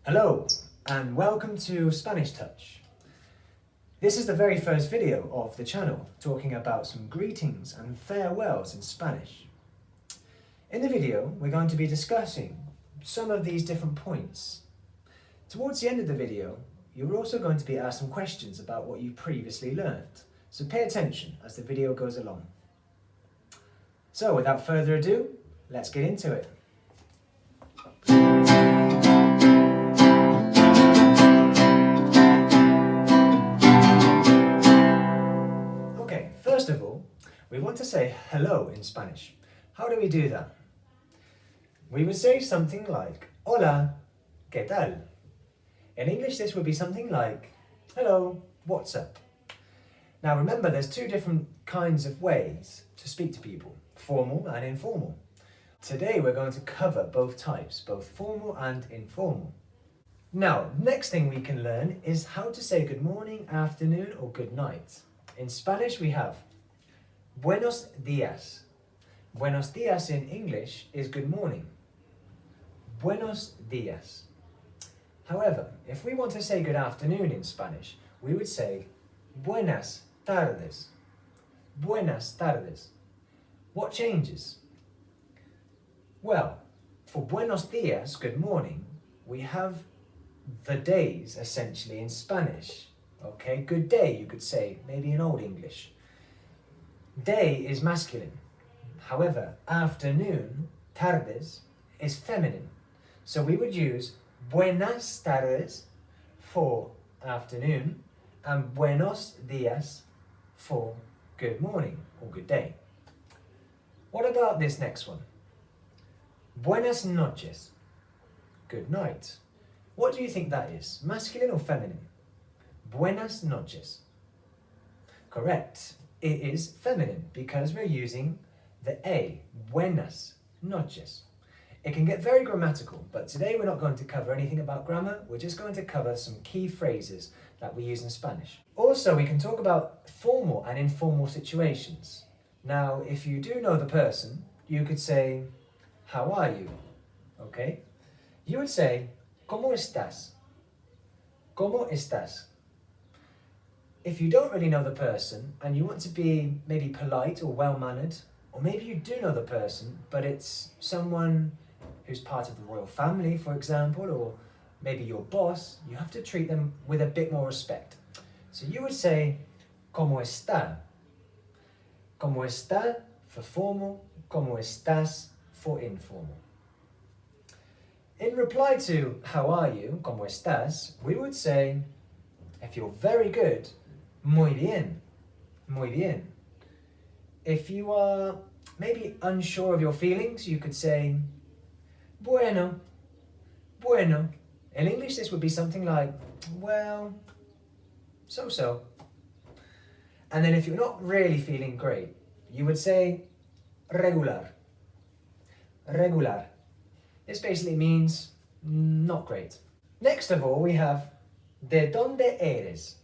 Hello and welcome to Spanish Touch. This is the very first video of the channel talking about some greetings and farewells in Spanish. In the video we're going to be discussing some of these different points. Towards the end of the video you're also going to be asked some questions about what you previously learned, so pay attention as the video goes along. So without further ado, let's get into it. Okay, first of all, we want to say hello in Spanish. How do we do that? We would say something like, Hola, ¿qué tal? In English this would be something like, hello, what's up? Now remember, there's two different kinds of ways to speak to people, formal and informal. Today we're going to cover both types, both formal and informal. Now, next thing we can learn is how to say good morning, afternoon or good night. In Spanish we have buenos días. Buenos días in English is good morning. Buenos días. However, if we want to say good afternoon in Spanish, we would say buenas tardes. Buenas tardes. What changes? Well, for buenos días, good morning, we have the days essentially in Spanish. Okay, good day you could say, maybe in Old English. Day is masculine. However, afternoon, tardes, is feminine. So we would use buenas tardes for afternoon and buenos días for good morning or good day. What about this next one? Buenas noches, good night. What do you think that is, masculine or feminine? Buenas noches. Correct, it is feminine because we're using the A, buenas noches. It can get very grammatical, but today we're not going to cover anything about grammar, we're just going to cover some key phrases that we use in Spanish. Also, we can talk about formal and informal situations. Now, if you do know the person, you could say, how are you? Okay? You would say, ¿Cómo estás? ¿Cómo estás? If you don't really know the person and you want to be maybe polite or well-mannered, or maybe you do know the person, but it's someone who's part of the royal family, for example, or maybe your boss, you have to treat them with a bit more respect. So you would say, ¿Cómo está? ¿Cómo está? For formal, ¿Cómo estás? For informal. In reply to how are you, ¿Cómo estás? We would say, if you're very good, muy bien, muy bien. If you are maybe unsure of your feelings, you could say, bueno, bueno. In English this would be something like, well, so-so. And then if you're not really feeling great, you would say, regular. Regular. This basically means not great. Next of all, we have ¿De dónde eres?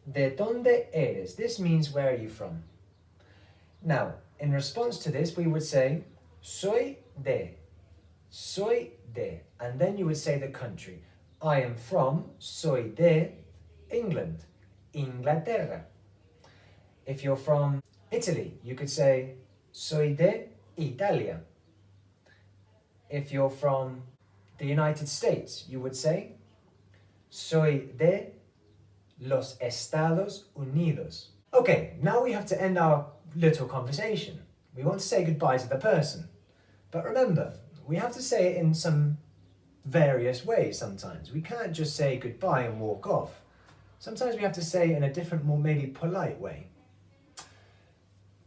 ¿De dónde eres? This means where are you from? Now, in response to this, we would say soy de. Soy de. And then you would say the country. I am from, soy de, England. Inglaterra. If you're from Italy, you could say soy de Italia. If you're from the United States, you would say soy de los Estados Unidos. Okay, now we have to end our little conversation. We want to say goodbye to the person. But remember, we have to say it in some various ways sometimes. We can't just say goodbye and walk off. Sometimes we have to say it in a different, more maybe polite way.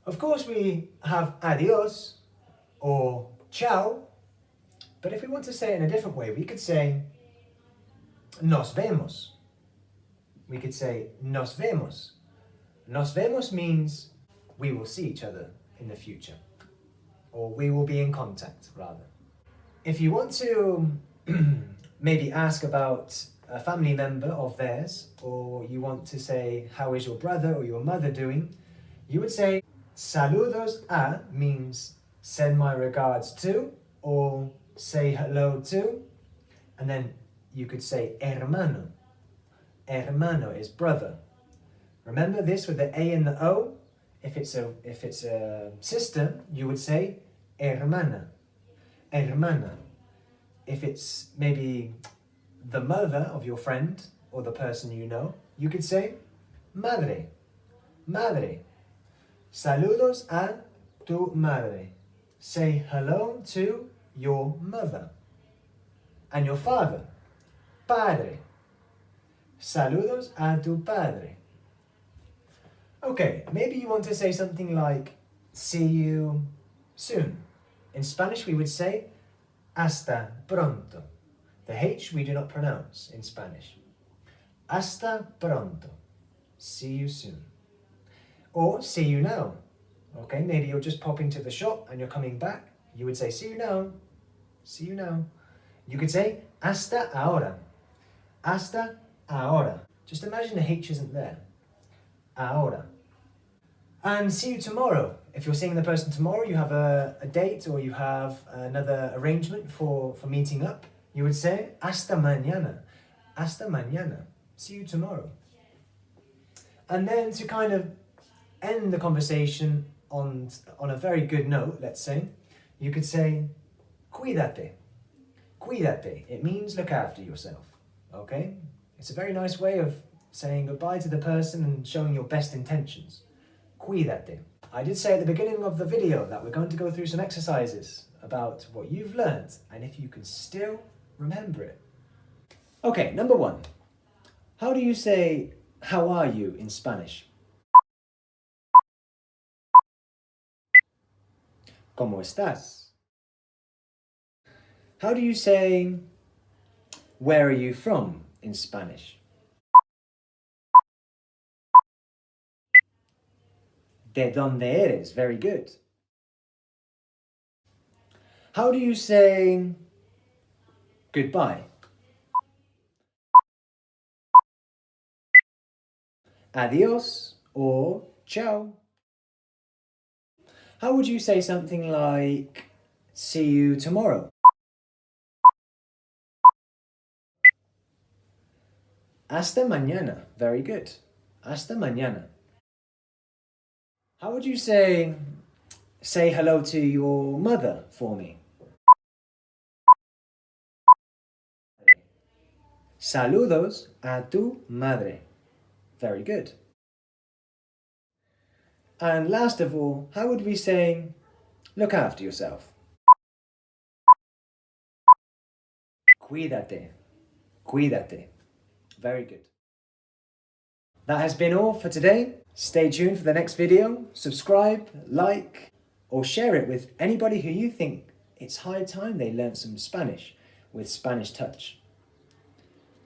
Of course we have adios or ciao, but if we want to say it in a different way, we could say nos vemos. We could say nos vemos. Nos vemos means we will see each other in the future, or we will be in contact, rather. If you want to maybe ask about a family member of theirs, or you want to say how is your brother or your mother doing, you would say saludos a means send my regards to, or say hello to, and then you could say hermano. Hermano is brother. Remember this with the A and the O? If it's a sister, you would say hermana. Hermana. If it's maybe the mother of your friend or the person you know, you could say madre. Madre. Saludos a tu madre. Say hello to your mother. And your father. Padre. Saludos a tu padre. Okay, maybe you want to say something like, see you soon. In Spanish we would say, hasta pronto. The H we do not pronounce in Spanish. Hasta pronto. See you soon. Or see you now. Okay, maybe you're just popping to the shop and you're coming back. You would say, see you now. See you now. You could say, hasta ahora. Hasta ahora. Just imagine the H isn't there. Ahora. And see you tomorrow. If you're seeing the person tomorrow, you have a date or you have another arrangement for meeting up, you would say, hasta mañana. Hasta mañana. See you tomorrow. And then to kind of end the conversation on a very good note, let's say, you could say, cuídate. Cuídate. It means look after yourself. Okay? It's a very nice way of saying goodbye to the person and showing your best intentions. Cuídate. I did say at the beginning of the video that we're going to go through some exercises about what you've learned and if you can still remember it. Okay, number 1. How do you say, how are you in Spanish? ¿Cómo estás? How do you say, where are you from in Spanish? ¿De dónde eres? Very good. How do you say goodbye? Adiós or ciao. How would you say something like, see you tomorrow? Hasta mañana. Very good. Hasta mañana. How would you say hello to your mother for me? Saludos a tu madre. Very good. And last of all, how would we say, look after yourself? Cuídate. Cuídate. Very good. That has been all for today. Stay tuned for the next video. Subscribe, like, or share it with anybody who you think it's high time they learn some Spanish with Spanish Touch.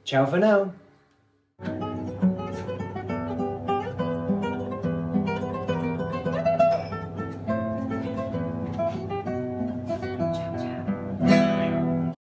Ciao for now.